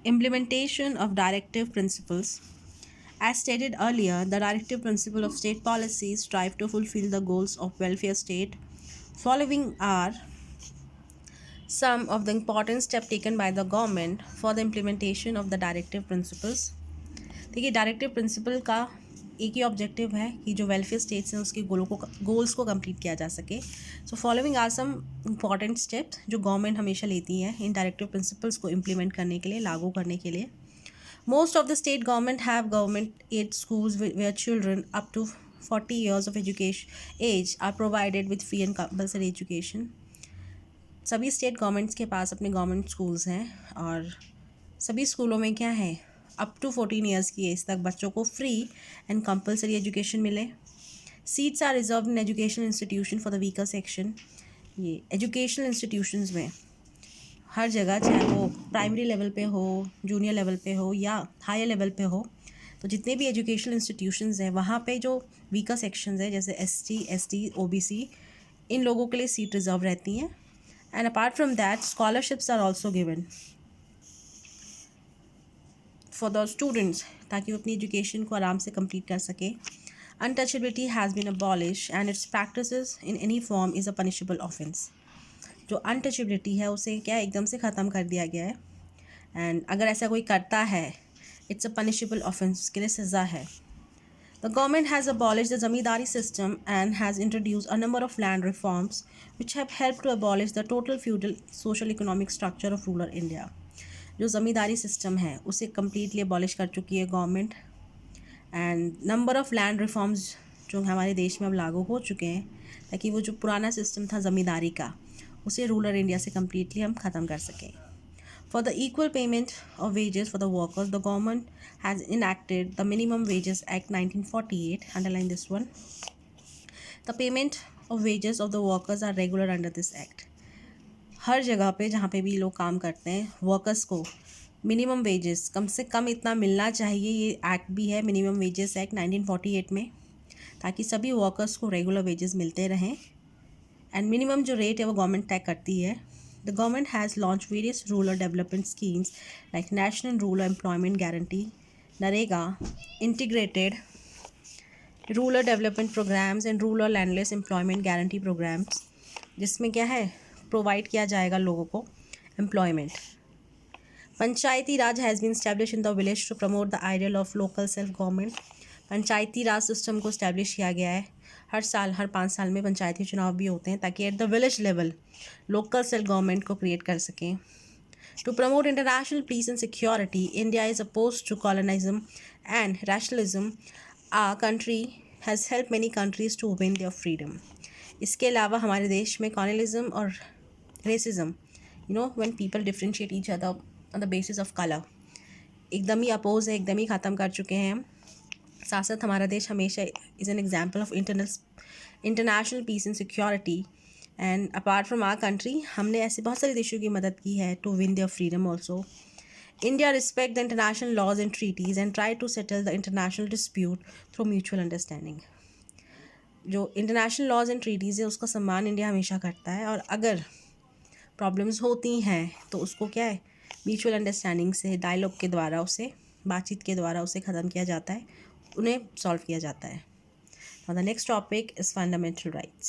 Implementation of directive principles. As stated earlier, the directive principle of state policies strive to fulfill the goals of welfare state. Following are some of the important steps taken by the government for the implementation of the directive principles. देखिए directive principle का एक ही objective है कि जो welfare states हैं उसके goals को complete किया जा सके. So following are some important steps जो गवर्नमेंट हमेशा लेती है इन डायरेक्टिव प्रिंसिपल्स को इम्प्लीमेंट करने के लिए, लागू करने के लिए. Most of the state government have government aid schools where children up to 40 years of education age are provided with free and compulsory education. सभी स्टेट गवर्नमेंट्स के पास अपने गवर्नमेंट स्कूल्स हैं और सभी स्कूलों में क्या है, अप टू 14 ईयर्स की एज तक बच्चों को फ्री एंड कंपलसरी एजुकेशन मिले. Seats are reserve in educational institution for the weaker section. ये एजुकेशनल इंस्टीट्यूशंस में हर जगह, चाहे वो प्राइमरी लेवल पे हो, जूनियर लेवल पे हो या हायर लेवल पे हो, तो जितने भी एजुकेशनल इंस्टीट्यूशंस हैं वहाँ पे जो वीकर सेक्शंस हैं जैसे SC, ST, OBC, इन लोगों के लिए सीट रिजर्व रहती हैं. And apart from that scholarships are also given for the students ताकि वो अपनी एजुकेशन को आराम से कंप्लीट कर सके. Untouchability has been abolish and its practices in any form is a punishable offence. जो अनटचेबिलिटी है उसे क्या एकदम से ख़त्म कर दिया गया है एंड अगर ऐसा कोई करता है इट्स अ पनिशेबल ऑफेंस, उसके लिए सज़ा है. The government has abolished the zamindari system and has introduced a number of land reforms which have helped to abolish the total feudal social economic structure of rural India. जो ज़मींदारी system है उसे completely abolish कर चुकी है government and number of land reforms जो हमारे देश में अब लागू हो चुके हैं ताकि वो जो पुराना सिस्टम था ज़मींदारी का उसे रूरल इंडिया से कम्प्लीटली हम ख़त्म कर सकें. For the equal payment of wages for the workers, the government has enacted the Minimum Wages Act 1948. Underline this one. The payment of wages of the workers are regular under this act. हर जगह पे जहाँ पे भी लोग काम करते हैं workers को मिनिमम वेजेस कम से कम इतना मिलना चाहिए. ये एक्ट भी है मिनिमम वेजेस एक्ट 1948 में, ताकि सभी वर्कर्स को रेगुलर वेजेस मिलते रहें. एंड मिनिमम जो रेट है वो गवर्नमेंट तय करती है. The government has launched various rural development schemes like National Rural Employment Guarantee, NREGA, Integrated Rural Development Programs and Rural Landless Employment Guarantee Programs, जिसमें क्या है प्रोवाइड किया जाएगा लोगों को employment. Panchayati Raj has been established in the village to promote the ideal of local self government. Panchayati Raj system को establish किया गया है. हर साल, हर 5 साल में पंचायती चुनाव भी होते हैं ताकि at the village level local self government को क्रिएट कर सकें. To promote international peace and security, India is oppose to colonialism and rationalism. A country has help many countries to win their freedom. इसके अलावा हमारे देश में colonialism और racism, when people differentiate each other on the basis of colour, एकदम ही oppose है, एकदम ही ख़त्म कर चुके हैं हम. साथ साथ हमारा देश हमेशा is an example of international peace and security. And apart from our country हमने ऐसे बहुत सारे देशों की मदद की है to win their freedom also. India respect the international laws and treaties and try to settle the international dispute through mutual understanding. जो इंटरनेशनल लॉज एंड ट्रीटीज़ है उसका सम्मान इंडिया हमेशा करता है और अगर प्रॉब्लम्स होती हैं तो उसको क्या है म्यूचुअल अंडरस्टैंडिंग से, डायलॉग के द्वारा, उसे बातचीत के द्वारा उसे ख़त्म किया जाता है, उन्हें सॉल्व किया जाता है. Now the next topic is fundamental rights.